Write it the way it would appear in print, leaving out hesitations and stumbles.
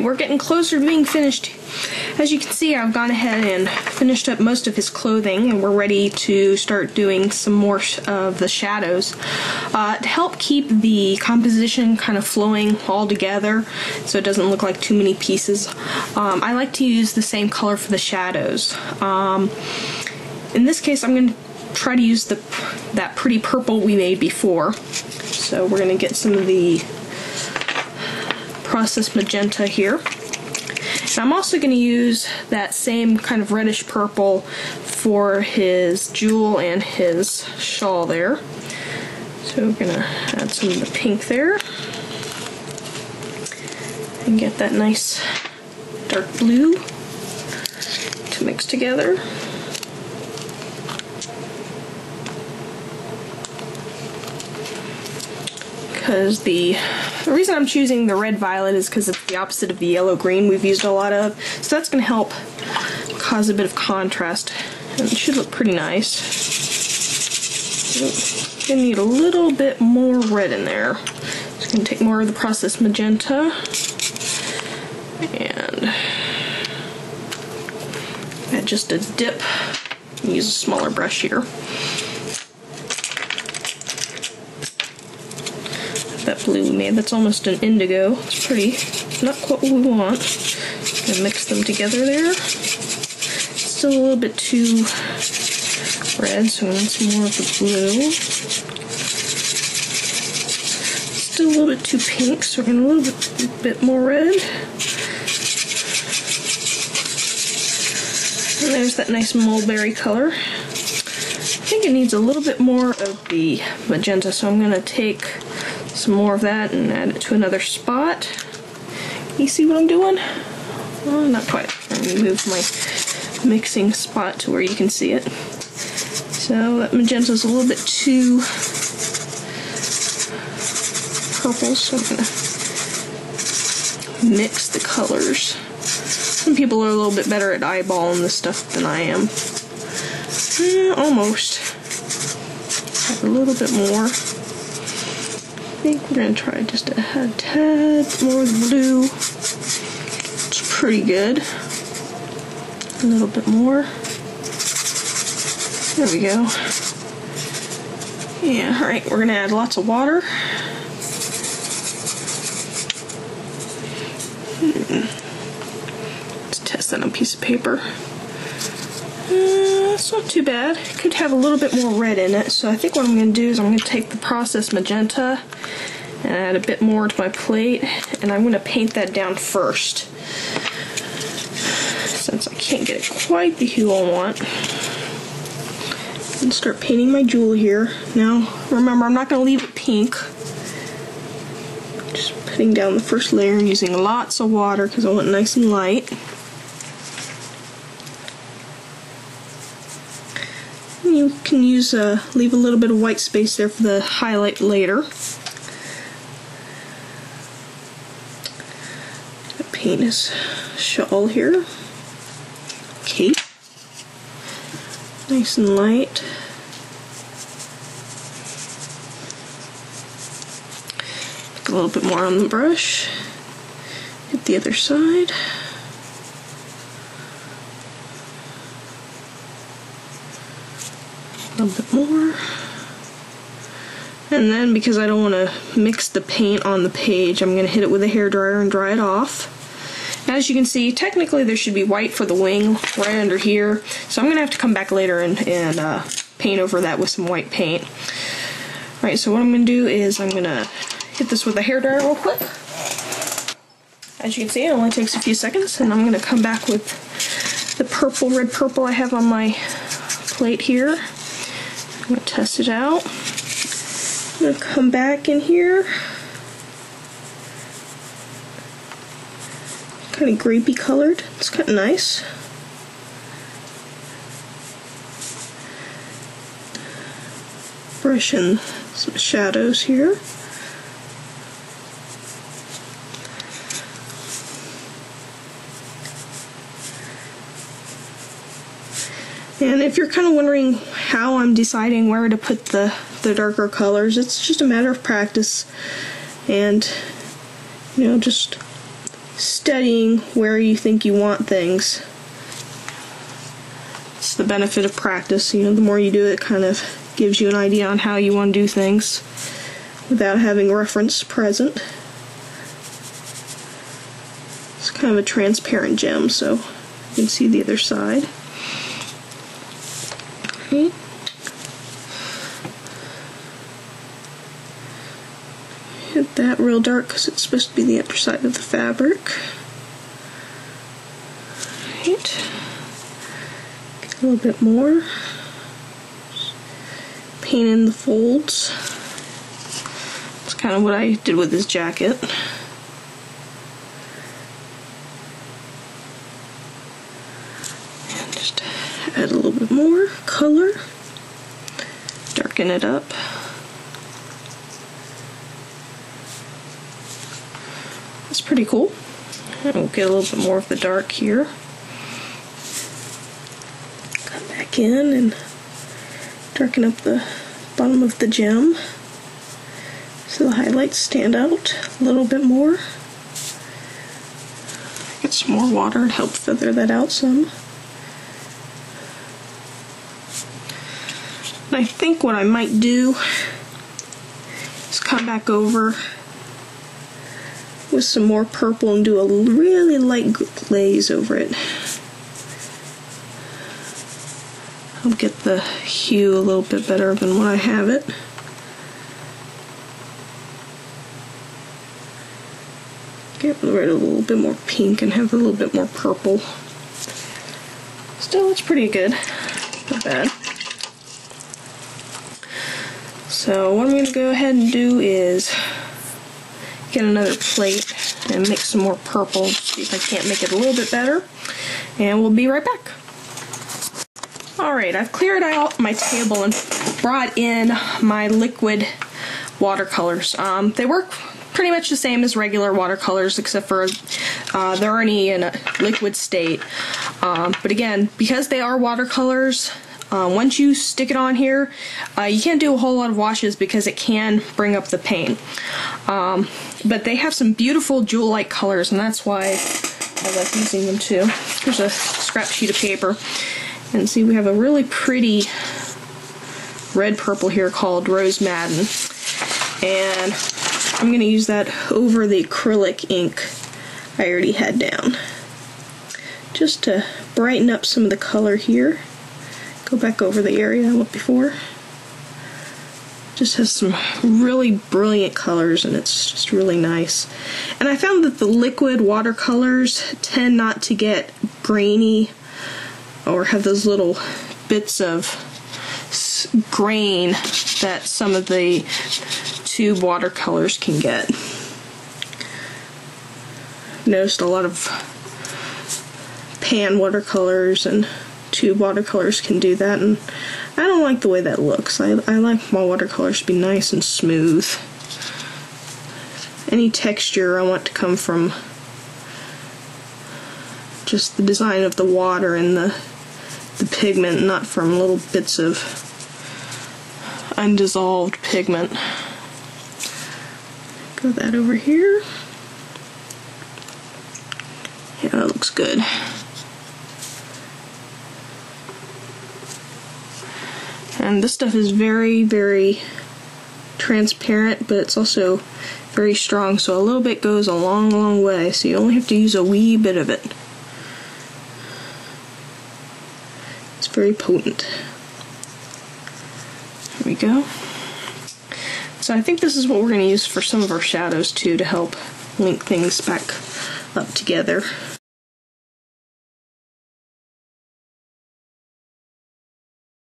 Alright, we're getting closer to being finished. As you can see, I've gone ahead and finished up most of his clothing, and we're ready to start doing some more of the shadows. To help keep the composition kind of flowing all together so it doesn't look like too many pieces, I like to use the same color for the shadows. In this case, I'm going to try to use that pretty purple we made before. So we're going to get some of the processed magenta here. And I'm also going to use that same kind of reddish purple for his jewel and his shawl there. So we're going to add some of the pink there and get that nice dark blue to mix together. Because the reason I'm choosing the red violet is because it's the opposite of the yellow green we've used a lot of, so that's going to help cause a bit of contrast, and it should look pretty nice. Gonna need a little bit more red in there. Just going to take more of the processed magenta and add just a dip. Use a smaller brush here. That blue we made, that's almost an indigo. It's pretty, not quite what we want. Gonna mix them together there. Still a little bit too red, so we want some more of the blue. Still a little bit too pink, so we're gonna a little bit more red. And there's that nice mulberry color. I think it needs a little bit more of the magenta, so I'm gonna take some more of that and add it to another spot. You see what I'm doing? Well, not quite. I'm going to move my mixing spot to where you can see it. So that magenta is a little bit too purple, so I'm going to mix the colors. Some people are a little bit better at eyeballing this stuff than I am. Almost. Add a little bit more. I think we're going to try just a tad more of the blue. It's pretty good. A little bit more. There we go. Yeah, alright, we're going to add lots of water. Let's test that on a piece of paper. It's not too bad. It could have a little bit more red in it, so I think what I'm going to do is I'm going to take the processed magenta and add a bit more to my plate, and I'm going to paint that down first, since I can't get it quite the hue I want. And start painting my jewel here. Now, remember, I'm not going to leave it pink. Just putting down the first layer and using lots of water because I want it nice and light. You can use leave a little bit of white space there for the highlight later. Paint his shawl here. Cape. Nice and light. Put a little bit more on the brush. Hit the other side. A little bit more. And then, because I don't want to mix the paint on the page, I'm going to hit it with a hairdryer and dry it off. As you can see, technically there should be white for the wing right under here, so I'm going to have to come back later and paint over that with some white paint. Alright, so what I'm going to do is I'm going to hit this with a hairdryer real quick. As you can see, it only takes a few seconds, and I'm going to come back with the purple, red purple I have on my plate here. I'm going to test it out. I'm going to come back in here. Kind of grapey colored. It's kind of nice. Brush in some shadows here. And if you're kind of wondering how I'm deciding where to put the darker colors, it's just a matter of practice and, you know, just studying where you think you want things. It's the benefit of practice. You know, the more you do it, kind of gives you an idea on how you want to do things without having reference present. It's kind of a transparent gem, so you can see the other side. Okay. Hit that real dark because it's supposed to be the upper side of the fabric. Right. Get a little bit more. Paint in the folds. That's kind of what I did with this jacket. And just add a little bit more color. Darken it up. That's pretty cool. And we'll get a little bit more of the dark here. Come back in and darken up the bottom of the gem so the highlights stand out a little bit more. Get some more water and help feather that out some. And I think what I might do is come back over with some more purple and do a really light glaze over it. I'll get the hue a little bit better than what I have it. Get rid of a little bit more pink and have a little bit more purple. Still, it's pretty good. Not bad. So what I'm going to go ahead and do is get another plate and mix some more purple, see if I can't make it a little bit better, and we'll be right back. Alright, I've cleared out my table and brought in my liquid watercolors. They work pretty much the same as regular watercolors, except for they're already in a liquid state. But again, because they are watercolors, once you stick it on here, you can't do a whole lot of washes because it can bring up the paint. But they have some beautiful jewel-like colors, and that's why I like using them too. Here's a scrap sheet of paper. And see, we have a really pretty red purple here called Rose Madden. And I'm going to use that over the acrylic ink I already had down, just to brighten up some of the color here. Go back over the area I went before. Just has some really brilliant colors, and it's just really nice. And I found that the liquid watercolors tend not to get grainy or have those little bits of grain that some of the tube watercolors can get. I've noticed a lot of pan watercolors and tube watercolors can do that, and I don't like the way that looks. I like my watercolors to be nice and smooth. Any texture I want to come from just the design of the water and the pigment, not from little bits of undissolved pigment. Go that over here. Yeah, that looks good. And this stuff is very, very transparent, but it's also very strong, so a little bit goes a long, long way, so you only have to use a wee bit of it. It's very potent. There we go. So I think this is what we're going to use for some of our shadows too, to help link things back up together.